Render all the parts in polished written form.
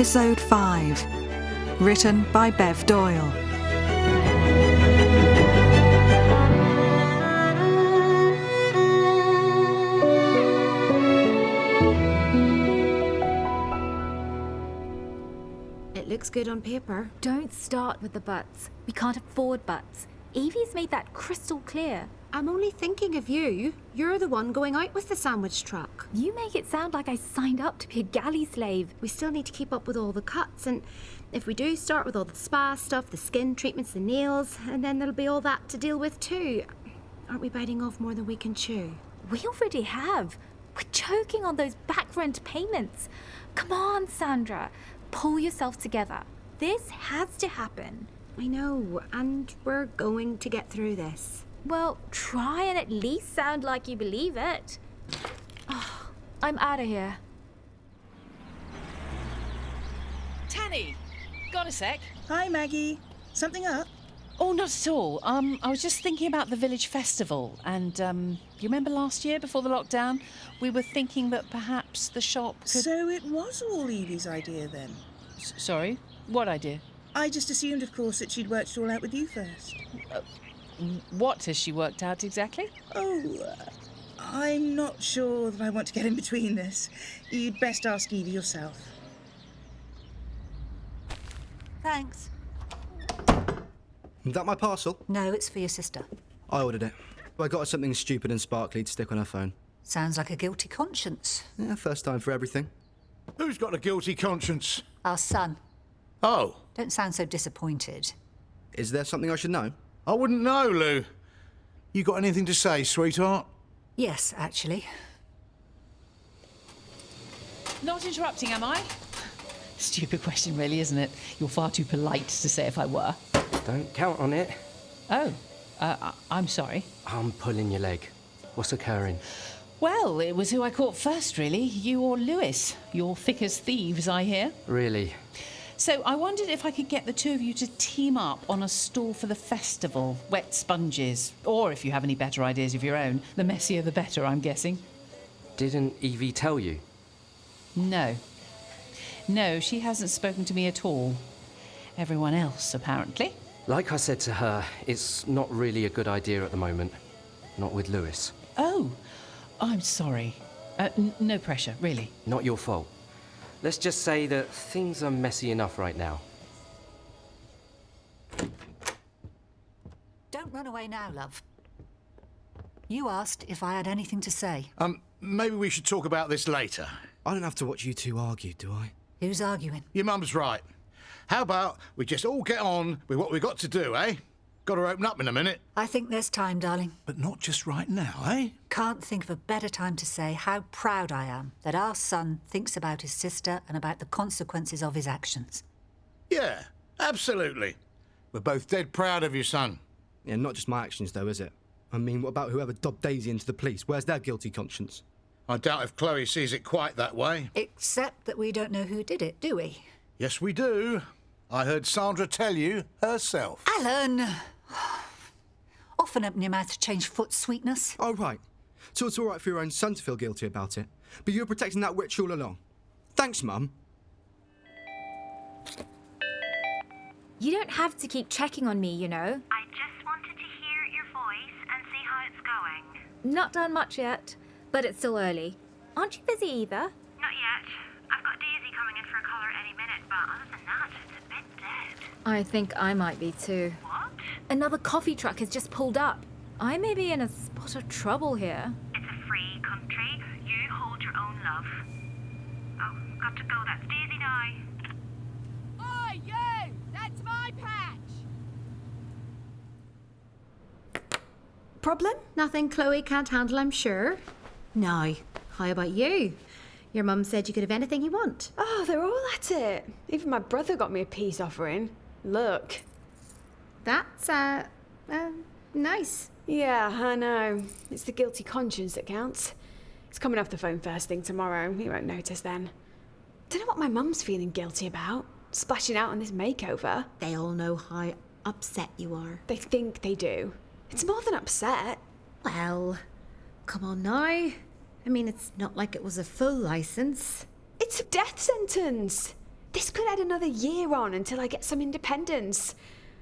Episode 5. Written by Bev Doyle. It looks good on paper. Don't start with the buts. We can't afford buts. Evie's made that crystal clear. I'm only thinking of you. You're the one going out with the sandwich truck. You make it sound like I signed up to be a galley slave. We still need to keep up with all the cuts, and if we do start with all the spa stuff, the skin treatments, the nails, and then there'll be all that to deal with too. Aren't we biting off more than we can chew? We already have. We're choking on those back rent payments. Come on, Sandra. Pull yourself together. This has to happen. I know, and we're going to get through this. Well, try and at least sound like you believe it. Oh, I'm out of here. Tanny, got a sec? Hi, Maggie. Something up? Oh, not at all. I was just thinking about the village festival, and you remember last year before the lockdown? We were thinking that perhaps the shop could... So it was all Evie's idea then? Sorry? What idea? I just assumed, of course, that she'd worked it all out with you first. What has she worked out exactly? I'm not sure that I want to get in between this. You'd best ask Evie yourself. Thanks. Is that my parcel? No, it's for your sister. I ordered it. I got her something stupid and sparkly to stick on her phone. Sounds like a guilty conscience. Yeah, first time for everything. Who's got a guilty conscience? Our son. Oh. Don't sound so disappointed. Is there something I should know? I wouldn't know, Lou. You got anything to say, sweetheart? Yes, actually. Not interrupting, am I? Stupid question, really, isn't it? You're far too polite to say if I were. Don't count on it. Oh, I'm sorry. I'm pulling your leg. What's occurring? Well, it was who I caught first, really. You or Louise. You're thick as thieves, I hear. Really? So I wondered if I could get the two of you to team up on a stall for the festival. Wet sponges. Or if you have any better ideas of your own. The messier the better, I'm guessing. Didn't Evie tell you? No. No, she hasn't spoken to me at all. Everyone else, apparently. Like I said to her, it's not really a good idea at the moment. Not with Louise. Oh, I'm sorry. No pressure, really. Not your fault. Let's just say that things are messy enough right now. Don't run away now, love. You asked if I had anything to say. Maybe we should talk about this later. I don't have to watch you two argue, do I? Who's arguing? Your mum's right. How about we just all get on with what we've got to do, eh? Got to open up in a minute. I think there's time, darling. But not just right now, eh? Can't think of a better time to say how proud I am that our son thinks about his sister and about the consequences of his actions. Yeah, absolutely. We're both dead proud of you, son. Yeah, not just my actions, though, is it? I mean, what about whoever dobbed Daisy into the police? Where's their guilty conscience? I doubt if Chloe sees it quite that way. Except that we don't know who did it, do we? Yes, we do. I heard Sandra tell you herself. Alan! Often open your mouth to change foot, sweetness. Oh, right. So it's all right for your own son to feel guilty about it. But you were protecting that witch all along. Thanks, Mum. You don't have to keep checking on me, you know. I just wanted to hear your voice and see how it's going. Not done much yet, but it's still early. Aren't you busy either? Not yet. I've got Daisy coming in for a colour any minute, but other than that, it's a bit dead. I think I might be too. What? Another coffee truck has just pulled up. I may be in a spot of trouble here. It's a free country. You hold your own love. Oh, got to go. That's Daisy now. Oi, you! That's my patch! Problem? Nothing Chloe can't handle, I'm sure. Now, how about you? Your mum said you could have anything you want. Oh, they're all at it. Even my brother got me a peace offering. Look. That's, nice. Yeah, I know. It's the guilty conscience that counts. It's coming off the phone first thing tomorrow. He won't notice then. Don't know what my mum's feeling guilty about. Splashing out on this makeover. They all know how upset you are. They think they do. It's more than upset. Well, come on now. I mean, it's not like it was a full licence. It's a death sentence. This could add another year on until I get some independence.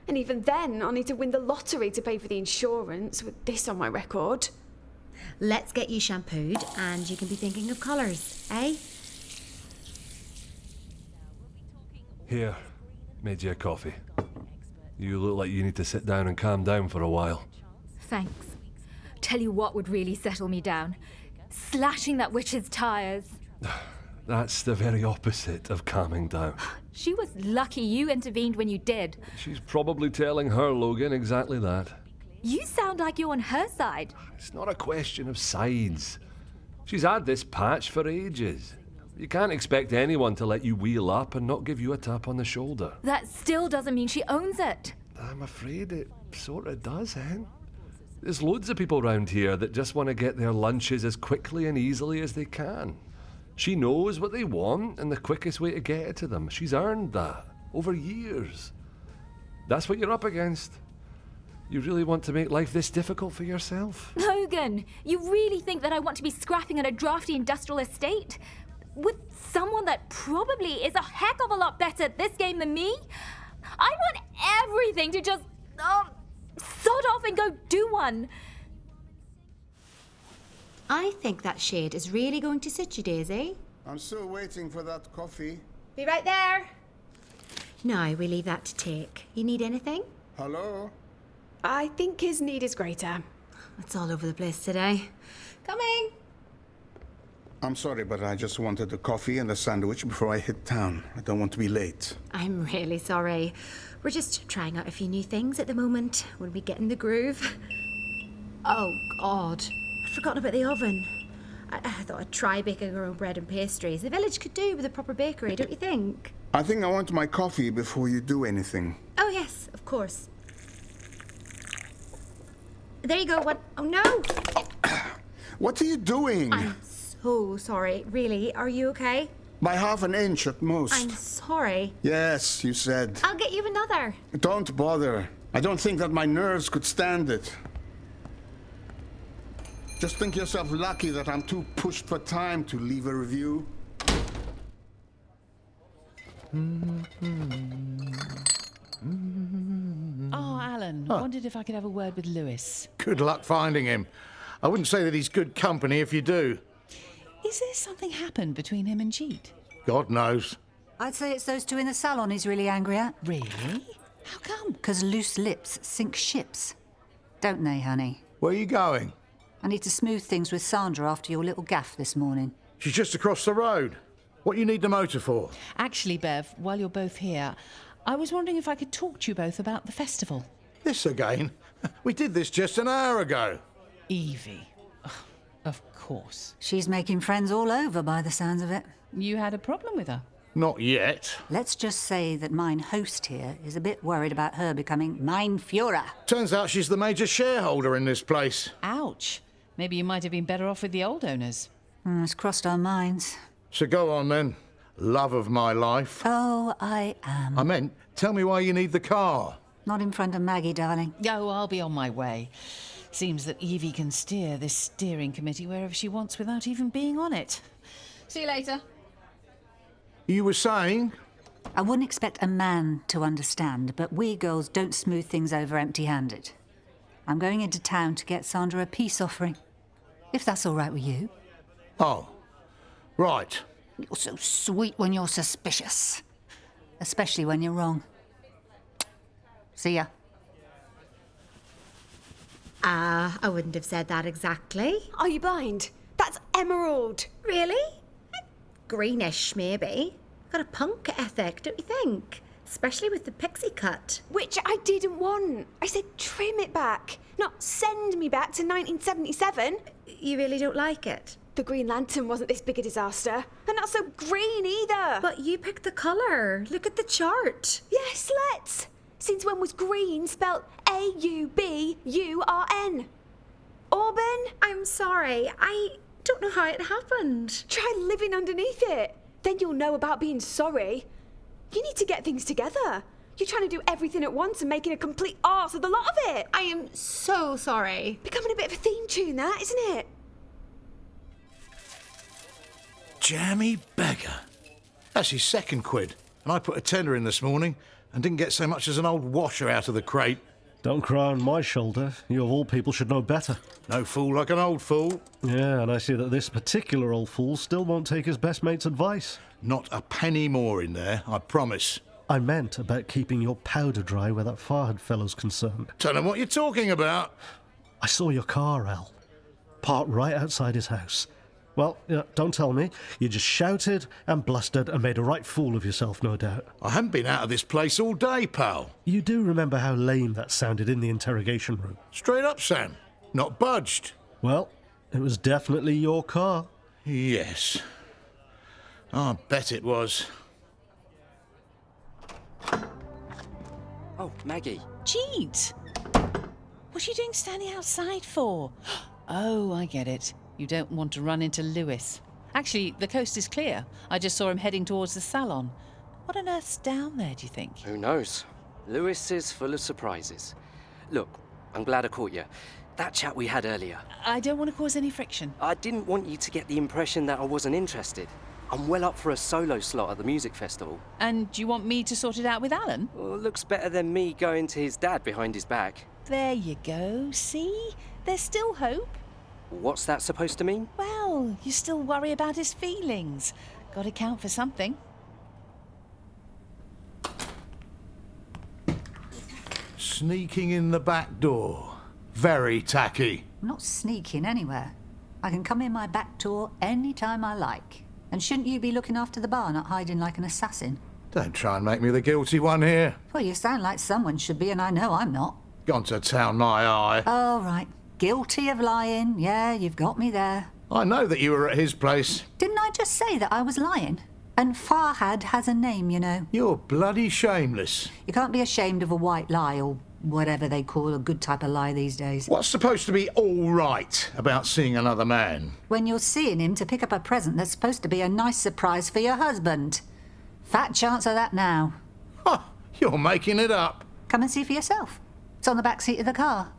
And even then, I'll need to win the lottery to pay for the insurance with this on my record. Let's get you shampooed and you can be thinking of colours, eh? Here, made you a coffee. You look like you need to sit down and calm down for a while. Thanks. Tell you what would really settle me down. Slashing that witch's tyres. That's the very opposite of calming down. She was lucky you intervened when you did. She's probably telling her Logan exactly that. You sound like you're on her side. It's not a question of sides. She's had this patch for ages. You can't expect anyone to let you wheel up and not give you a tap on the shoulder. That still doesn't mean she owns it. I'm afraid it sort of does, Hen. There's loads of people round here that just want to get their lunches as quickly and easily as they can. She knows what they want and the quickest way to get it to them. She's earned that over years. That's what you're up against. You really want to make life this difficult for yourself? Logan, you really think that I want to be scrapping at a drafty industrial estate? With someone that probably is a heck of a lot better at this game than me? I want everything to just sod off and go do one. I think that shade is really going to suit you, Daisy. I'm still waiting for that coffee. Be right there. Now we leave that to take. You need anything? Hello? I think his need is greater. It's all over the place today. Coming. I'm sorry, but I just wanted the coffee and the sandwich before I hit town. I don't want to be late. I'm really sorry. We're just trying out a few new things at the moment. When we get in the groove. Oh, God. I'd forgotten about the oven. I thought I'd try baking our own bread and pastries. The village could do with a proper bakery, don't you think? I think I want my coffee before you do anything. Oh, yes, of course. There you go. One. Oh, no! What are you doing? I'm so sorry. Really, are you okay? By half an inch at most. I'm sorry. Yes, you said. I'll get you another. Don't bother. I don't think that my nerves could stand it. Just think yourself lucky that I'm too pushed for time to leave a review. Oh, Alan, wondered if I could have a word with Lewis. Good luck finding him. I wouldn't say that he's good company if you do. Is there something happened between him and Jeet? God knows. I'd say it's those two in the salon he's really angry at. Really? How come? Because loose lips sink ships. Don't they, honey? Where are you going? I need to smooth things with Sandra after your little gaffe this morning. She's just across the road. What you need the motor for? Actually, Bev, while you're both here, I was wondering if I could talk to you both about the festival. This again? We did this just an hour ago. Evie. Ugh, of course. She's making friends all over by the sounds of it. You had a problem with her? Not yet. Let's just say that mine host here is a bit worried about her becoming mine Führer. Turns out she's the major shareholder in this place. Ouch. Maybe you might have been better off with the old owners. It's crossed our minds. So go on then. Love of my life. Oh, I am. I meant, tell me why you need the car. Not in front of Maggie, darling. Oh, I'll be on my way. Seems that Evie can steer this steering committee wherever she wants without even being on it. See you later. You were saying? I wouldn't expect a man to understand, but we girls don't smooth things over empty-handed. I'm going into town to get Sandra a peace offering, if that's all right with you. Oh, right. You're so sweet when you're suspicious, especially when you're wrong. See ya. I wouldn't have said that exactly. Are you blind? That's emerald. Really? Greenish, maybe. Got a punk ethic, don't you think? Especially with the pixie cut. Which I didn't want. I said trim it back, not send me back to 1977. You really don't like it? The Green Lantern wasn't this big a disaster. And not so green either. But you picked the colour. Look at the chart. Yes, let's. Since when was green spelt A-U-B-U-R-N? Auburn? I'm sorry. I don't know how it happened. Try living underneath it. Then you'll know about being sorry. You need to get things together. You're trying to do everything at once and making a complete arse of the lot of it. I am so sorry. Becoming a bit of a theme tune, that, isn't it? Jammy beggar. That's his second quid. And I put a tenner in this morning and didn't get so much as an old washer out of the crate. Don't cry on my shoulder. You of all people should know better. No fool like an old fool. Yeah, and I see that this particular old fool still won't take his best mate's advice. Not a penny more in there, I promise. I meant about keeping your powder dry where that Farhad fellow's concerned. Tell him what you're talking about. I saw your car, Al. Parked right outside his house. Well, don't tell me. You just shouted and blustered and made a right fool of yourself, no doubt. I haven't been out of this place all day, pal. You do remember how lame that sounded in the interrogation room? Straight up, Sam. Not budged. Well, it was definitely your car. Yes. I bet it was. Oh, Maggie. Jeet! What are you doing standing outside for? Oh, I get it. You don't want to run into Lewis. Actually, the coast is clear. I just saw him heading towards the salon. What on earth's down there, do you think? Who knows? Lewis is full of surprises. Look, I'm glad I caught you. That chat we had earlier. I don't want to cause any friction. I didn't want you to get the impression that I wasn't interested. I'm well up for a solo slot at the music festival. And do you want me to sort it out with Alan? Well, looks better than me going to his dad behind his back. There you go, see? There's still hope. What's that supposed to mean? Well, you still worry about his feelings. Got to count for something. Sneaking in the back door. Very tacky. I'm not sneaking anywhere. I can come in my back door any time I like. And shouldn't you be looking after the bar, not hiding like an assassin? Don't try and make me the guilty one here. Well, you sound like someone should be, and I know I'm not. Gone to town, my eye. Oh, right. Guilty of lying. Yeah, you've got me there. I know that you were at his place. Didn't I just say that I was lying? And Farhad has a name, you know. You're bloody shameless. You can't be ashamed of a white lie, or whatever they call a good type of lie these days. What's supposed to be all right about seeing another man? When you're seeing him to pick up a present that's supposed to be a nice surprise for your husband. Fat chance of that now. Huh, you're making it up. Come and see for yourself. It's on the back seat of the car.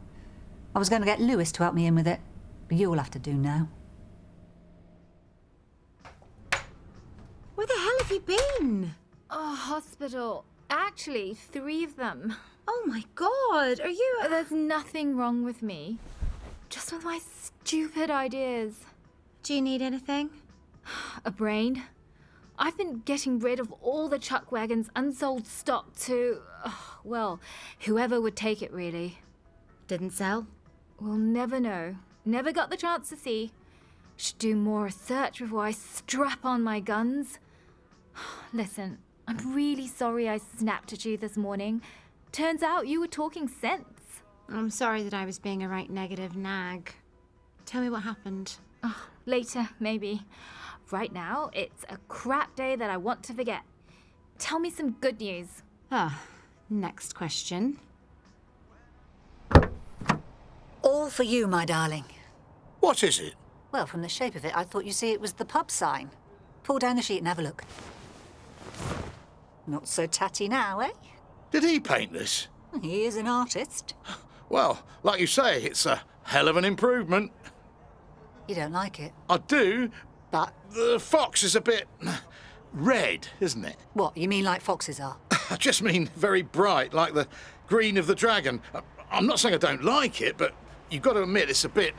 I was going to get Lewis to help me in with it, but you'll have to do now. Where the hell have you been? Oh, hospital. Actually, 3 of them. Oh my God, are you... There's nothing wrong with me. Just with my stupid ideas. Do you need anything? A brain. I've been getting rid of all the chuck wagon's unsold stock to... well, whoever would take it, really. Didn't sell? We'll never know. Never got the chance to see. Should do more research before I strap on my guns. Listen, I'm really sorry I snapped at you this morning. Turns out you were talking sense. I'm sorry that I was being a right negative nag. Tell me what happened. Oh, later, maybe. Right now, it's a crap day that I want to forget. Tell me some good news. Next question. All for you, my darling. What is it? Well, from the shape of it, I thought you see it was the pub sign. Pull down the sheet and have a look. Not so tatty now, eh? Did he paint this? He is an artist. Well, like you say, it's a hell of an improvement. You don't like it? I do, but the fox is a bit red, isn't it? What, you mean like foxes are? I just mean very bright, like the green of the dragon. I'm not saying I don't like it, but you've got to admit it's a bit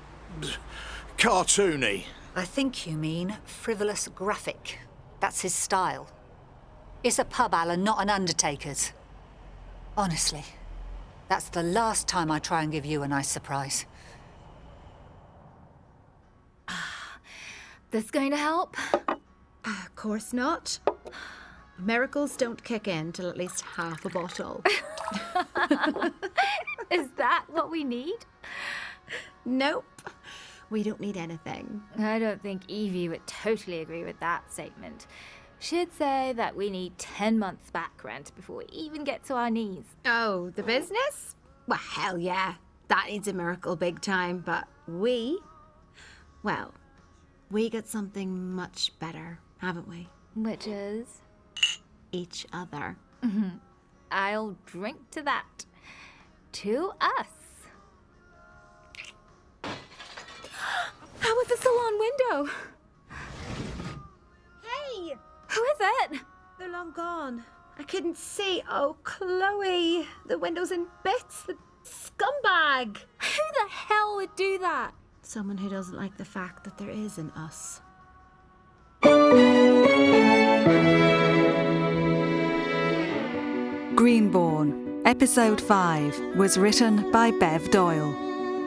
cartoony. I think you mean frivolous graphic. That's his style. It's a pub, Alan, not an undertaker's. Honestly, that's the last time I try and give you a nice surprise. This going to help? Of course not. Miracles don't kick in till at least half a bottle. Is that what we need? Nope. We don't need anything. I don't think Evie would totally agree with that statement. She'd say that we need 10 months back rent before we even get to our knees. Oh, the business? Well, hell yeah. That needs a miracle big time, but we got something much better, haven't we? Which is? Each other. Mm-hmm. I'll drink to that. To us. How was the salon window? Hey! Who is it? They're long gone. I couldn't see. Oh, Chloe, the window's in bits. The scumbag. Who the hell would do that? Someone who doesn't like the fact that there is an us. Greenborne, Episode 5, was written by Bev Doyle.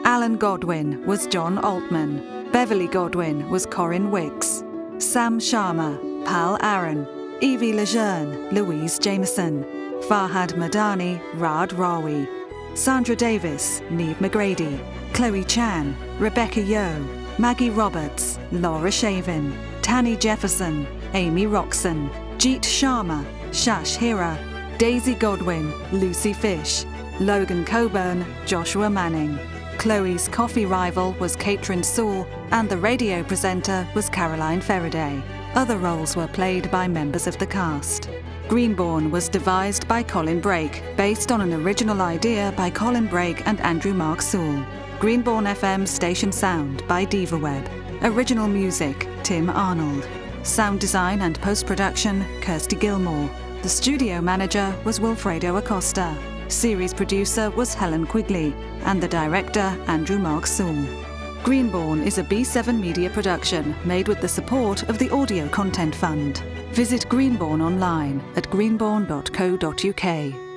Alan Godwin was John Altman. Beverly Godwin was Corrinne Wicks. Sam Sharma, Pal Aaron. Evie Lejeune, Louise Jameson. Farhad Madani, Raad Rawi. Sandra Davis, Neve McGrady. Chloe Chan, Rebecca Yo. Maggie Roberts, Laura Shavin. Tanny Jefferson, Amy Roxon. Jeet Sharma, Shash Hira. Daisy Godwin, Lucy Fish. Logan Coburn, Joshua Manning. Chloe's coffee rival was Catherine Sewell, and the radio presenter was Caroline Faraday. Other roles were played by members of the cast. Greenborne was devised by Colin Brake, based on an original idea by Colin Brake and Andrew Mark Sewell. Greenborne FM station sound by DivaWeb. Original music, Tim Arnold. Sound design and post-production, Kirsty Gilmore. The studio manager was Wilfredo Acosta. Series producer was Helen Quigley, and the director, Andrew Mark Sewell. Greenborne is a B7 Media production made with the support of the Audio Content Fund. Visit Greenborne online at greenborne.co.uk.